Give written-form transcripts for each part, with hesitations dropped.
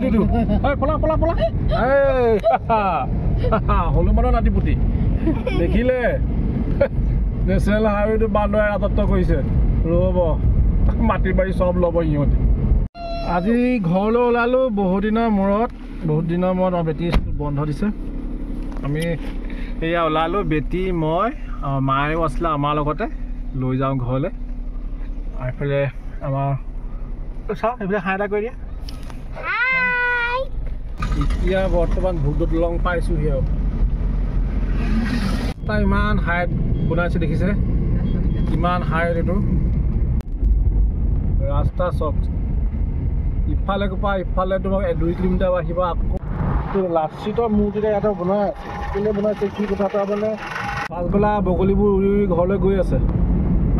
দুদু ঐ পলা পলা পলা এই হনুমানৰ নাতিপুতি দেখিলে নেশ্যনেল হাইৱেটো বান্দৰে ৰাজত্ব কৰিছে ৰ'ব মাটি বাৰী চব ল'ব ইহঁতে আজি ঘৰলৈ ওলালোঁ বহুত দিনৰ মূৰত বেটী স্কুল বন্ধ দিছে আমি এয়া ওলালোঁ বেটী মই মায়েও আছিলে আমাৰ লগতে লৈ যাওঁ ঘৰলৈ আৰু এইফালে আমাৰ চাওঁ এইফালে হাই এটা কৰি দিয়া এতিয়া বৰ্তমান ভোগদলং পাইছোঁহি আৰু তাই ইমান হাইট বনাইছে দেখিছে কিমান হাইট এইটো ৰাস্তা চব ইফালে পৰা ইফালে তোমাক 2 কিলোমিটাৰ আহিব আকৌ লাচিতৰ মূৰ্তিতে ইয়াতে বনাই কেলৈ বনাইছে কি কথা এটা মানে পাছবেলা বগলীবোৰ উৰি উৰি ঘৰলৈ গৈ আছে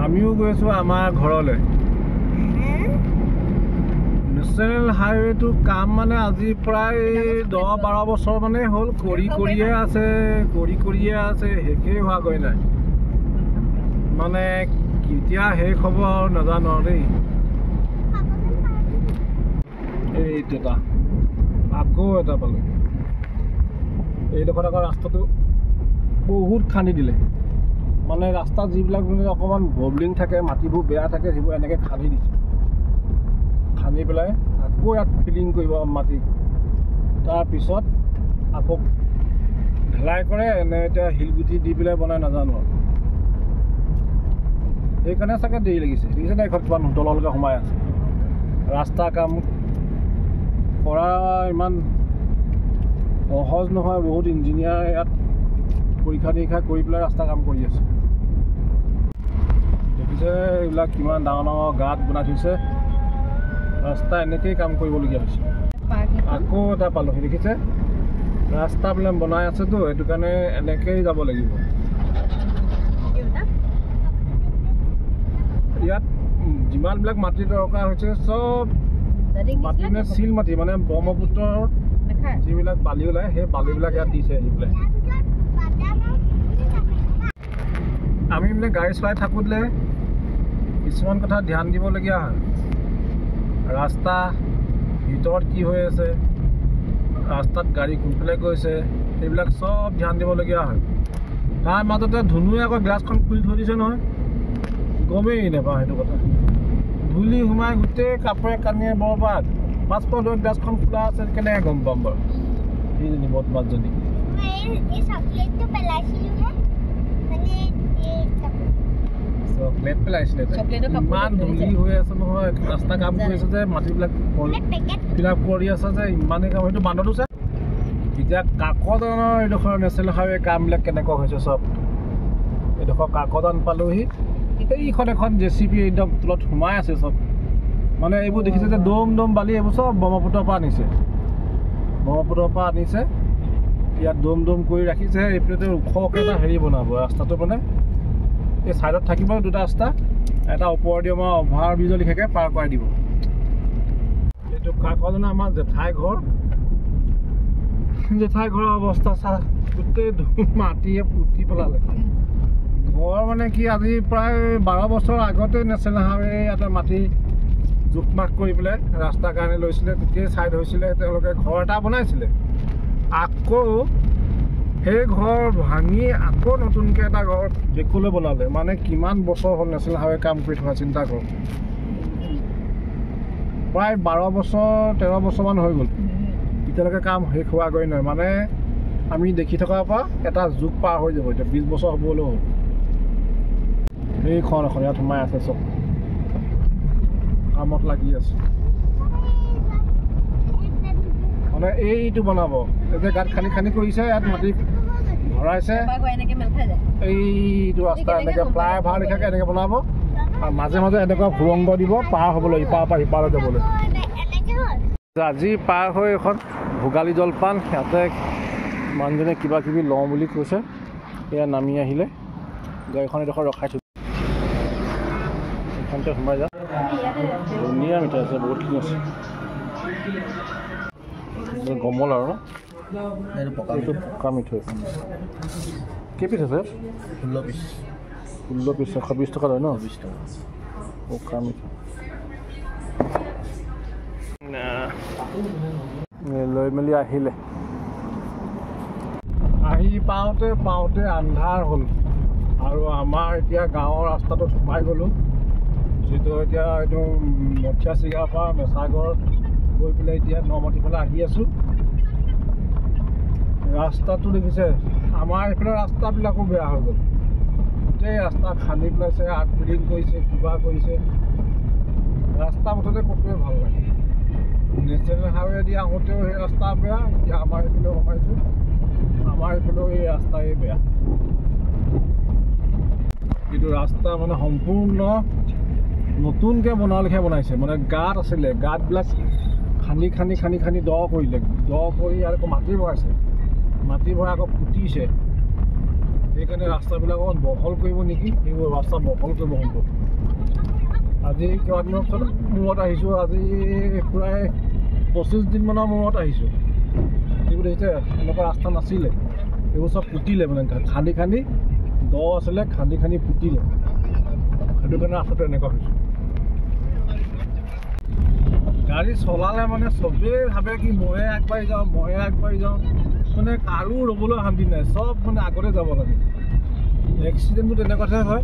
আমিও গৈ আছোঁ আমাৰ ঘৰলৈ নেশ্যনেল হাইৱেটো কাম মানে আজি প্ৰায় 10-12 বছৰ মানে হ'ল কৰিয়ে আছে শেষেই হোৱাগৈ নাই মানে কেতিয়া শেষ হ'ব আৰু নাজানো আৰু দেই এইটো আকৌ এটা পালোঁ এইডোখৰত আকৌ ৰাস্তাটো বহুত খান্দি দিলে মানে ৰাস্তাত যিবিলাক অকণমান ববলিং থাকে মাটিবোৰ বেয়া থাকে সেইবোৰ এনেকৈ খান্দি দিছে খান্দি পেলাই আকৌ ইয়াত ফিলিং কৰিব মাটি তাৰপিছত আকৌ ঢেলাই কৰে এনে এতিয়া শিলগুটি দি পেলাই বনাই নাজানো আৰু সেইকাৰণে চাগে দেৰি লাগিছে দেখিছে নাই এইখন কিমান তললৈকে সোমাই আছে ৰাস্তা কাম কৰা ইমান সহজ নহয় বহুত ইঞ্জিনিয়াৰ ইয়াত পৰীক্ষা নিৰীক্ষা কৰি পেলাই ৰাস্তা কাম কৰি আছে দেখিছে এইবিলাক কিমান ডাঙৰ ডাঙৰ গাঁত বনাই থৈছে ৰাস্তা এনেকৈয়ে কাম কৰিবলগীয়া হৈছে আকৌ এটা পালোঁ দেখিছে ৰাস্তাবিলাক বনাই আছেতো সেইটো কাৰণে এনেকৈয়ে যাব লাগিব ইয়াত যিমানবিলাক মাটি দৰকাৰ হৈছে চব মাটি মানে চিল মাটি মানে ব্ৰহ্মপুত্ৰৰ যিবিলাক বালি ওলায় সেই বালিবিলাক ইয়াত দিছে আহি পেলাই আমি মানে গাড়ী চলাই থাকোঁতে কিছুমান কথা ধ্যান দিবলগীয়া হয় ৰাস্তা ভিতৰত কি হৈ আছে ৰাস্তাত গাড়ী কোনফালে গৈছে সেইবিলাক চব ধ্যান দিবলগীয়া হয় তাৰ মাজতে ধুনুৱে আকৌ গ্লাছখন খুলি থৈ দিছে নহয় গমেই নাপাওঁ সেইটো কথা ধূলি সোমাই গোটেই কাপোৰে কানিয়ে বৰবাদ পাছপৰ্ট হৈ গ্লাছখন খোলা আছে কেনেকৈ গম পাম বাৰু সেইজনী বদমাছজনী চকলেট পেলাইছিলে ইমান ধূলি হৈ আছে নহয় ৰাস্তা কাম কৰি আছে যে মাটিবিলাক ফিল আপ কৰি আছে যে ইমানেই কাম সেইটো বান্দৰটো চাই এতিয়া কাকজানৰ এইডোখৰ নেশ্যনেল হাইৱে কামবিলাক কেনেকুৱা হৈছে চব এইডোখৰ কাকজান পালোহি এইখন এখন JCB একদম তলত সোমাই আছে চব মানে এইবোৰ দেখিছে যে দম বালি এইবোৰ চব ব্ৰহ্মপুত্ৰৰ পৰা আনিছে ইয়াত দম কৰি ৰাখিছে এইফালে ওখকৈ এটা হেৰি বনাব ৰাস্তাটো মানে এই ছাইডত থাকিব দুটা ৰাস্তা এটা ওপৰেদি আমাৰ অভাৰ ব্ৰিজৰ লিখাকৈ পাৰ কৰাই দিব এইটো কাকজানৰ আমাৰ জেঠাই ঘৰৰ অৱস্থা চা গোটেই মাটিয়ে পুতি পেলালে ঘৰ মানে কি আজি প্ৰায় 12 বছৰ আগতে নেশ্যনেল হাইৱে ইয়াতে মাটি জোখমাখ কৰি পেলাই ৰাস্তাৰ কাৰণে লৈছিলে তেতিয়াই ছাইড হৈছিলে তেওঁলোকে ঘৰ এটা বনাইছিলে আকৌ সেই ঘৰ ভাঙি আকৌ নতুনকৈ এটা ঘৰ বেকলৈ বনালে মানে কিমান বছৰ হ'ল নেশ্যনেল হাইৱে কাম কৰি থকা চিন্তা কৰক প্ৰায় 12 বছৰ 13 বছৰমান হৈ গ'ল এতিয়ালৈকে কাম শেষ হোৱাগৈ নহয় মানে আমি দেখি থকাৰ পৰা এটা যুগ পাৰ হৈ যাব এতিয়া 20 বছৰ হ'বলৈও হ'ল এইখন এখন ইয়াত সোমাই আছে চব কামত লাগি আছে মানে এইটো বনাব এই যে গাঁত খানি কৰিছে ইয়াত মাটি ভৰাইছে এইটো ৰাস্তা এনেকৈ ফ্লাই অভাৰ লিখাকৈ এনেকৈ বনাব আৰু মাজে এনেকুৱা সুৰংগ দিব পাৰ হ'বলৈ ইপাৰৰ পৰা সিপাৰলৈ যাবলৈ আজি পাৰ হৈ এখন ভোগালী জলপান ইয়াতে মানুহজনে কিবা কিবি লওঁ বুলি কৈছে এয়া নামি আহিলে গাড়ীখন এডোখৰ ৰখাই থৈ এইখনতে সোমাই যা ধুনীয়া মিঠাই আছে বহুতখিনি আছে গমল আৰু এইটো পকা মিঠৈ কেই পিচ আছে 16 পিচ 120 টকা লয় ন 20 টকা পকা মিঠৈ লৈ মেলি আহিলে আহি পাওঁতে আন্ধাৰ হ'ল আৰু আমাৰ এতিয়া গাঁৱৰ ৰাস্তাটোত সোমাই গ'লোঁ যিটো এতিয়া একদম মঠিয়া চিগাৰ পৰা মেচাগড় গৈ পেলাই এতিয়া নমাটি ফালে আহি আছোঁ ৰাস্তাটো দেখিছে আমাৰ এইফালে ৰাস্তাবিলাকো বেয়া হৈ গ'ল গোটেই ৰাস্তা খান্দি পেলাইছে আৰ্টফিলিং কৰিছে কিবা কৰিছে ৰাস্তা মুঠতে ক'তোৱে ভাল লাগে নেশ্যনেল হাইৱেদি আহোঁতেও সেই ৰাস্তা বেয়া এতিয়া আমাৰ এইফালেও সোমাইছোঁ আমাৰ এইফালেও এই ৰাস্তাই বেয়া কিন্তু ৰাস্তা মানে সম্পূৰ্ণ নতুনকৈ বনোৱা লেখীয়া বনাইছে মানে গাঁত আছিলে গাঁতবিলাক খান্দি খান্দি খান্দি খান্দি দ কৰিলে দ কৰি আকৌ মাটি ভৰাইছে মাটি ভৰাই আকৌ পুতিছে সেইকাৰণে ৰাস্তাবিলাক অকণ বহল কৰিব নেকি সেইবোৰ ৰাস্তা বহল কৰিব সম্ভৱ আজি কেইবাদিনৰ পিছত মূৰত আহিছোঁ আজি প্ৰায় 25 দিনমানৰ মূৰত আহিছোঁ এইবোৰ দেখিছে এনেকুৱা ৰাস্তা নাছিলে এইবোৰ চব পুতিলে মানে খান্দি খান্দি দ আছিলে খান্দি খান্দি পুতিলে সেইটো কাৰণে ৰাস্তাটো এনেকুৱা হৈছে গাড়ী চলালে মানে চবেই ভাবে কি ময়ে আগবাঢ়ি যাওঁ মানে কাৰো ৰ'বলৈ শান্তি নাই চব মানে আগতে যাব লাগে এক্সিডেণ্টটো তেনেকুৱাহে হয়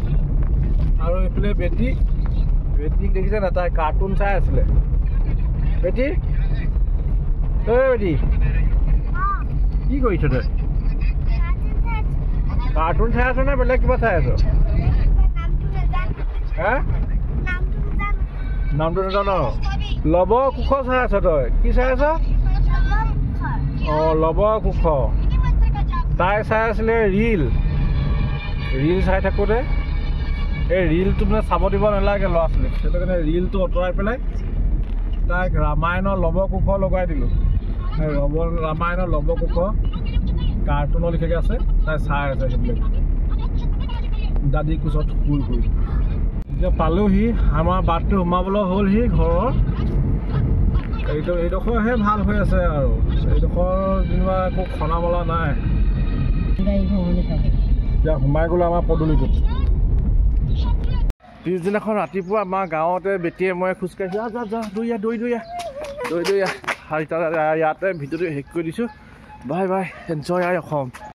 আৰু এইফালে বেটিক দেখিছে না তাই কাৰ্টুন চাই আছিলে বেটি কি কৰিছ তই কাৰ্টুন চাই আছ নে বেলেগ কিবা চাই আছ হে নামটো নাজান লব কোষ চাই আছ তই কি চাই আছ অঁ লব কোষ তাই চাই আছিলে ৰীল চাই থাকোঁতে এই ৰীলটো মানে চাব দিব নালাগে ল'ৰা ছোৱালীক সেইটো কাৰণে ৰীলটো আঁতৰাই পেলাই তাইক ৰামায়ণৰ লৱ কোষ লগাই দিলোঁ ৰামায়ণৰ লৱ কোষ কাৰ্টুনৰ লিখাকৈ আছে তাই চাই আছে সেইবিলাক দাদী কোচত শুই এতিয়া পালোহি আমাৰ বাটটো সোমাবলৈ হ'লহি ঘৰৰ এইডোখৰহে ভাল হৈ আছে আৰু এইডোখৰ যেনিবা একো খনা মলা নাই এতিয়া সোমাই গ'লো আমাৰ পদূলিটোত পিছদিনাখন ৰাতিপুৱা আমাৰ গাঁৱতে বেটিয়ে মই খোজকাঢ়িছোঁ যা দৈ ইয়াতে ভিডিঅ'টো শেষ কৰি দিছোঁ বাই এনজয় অসম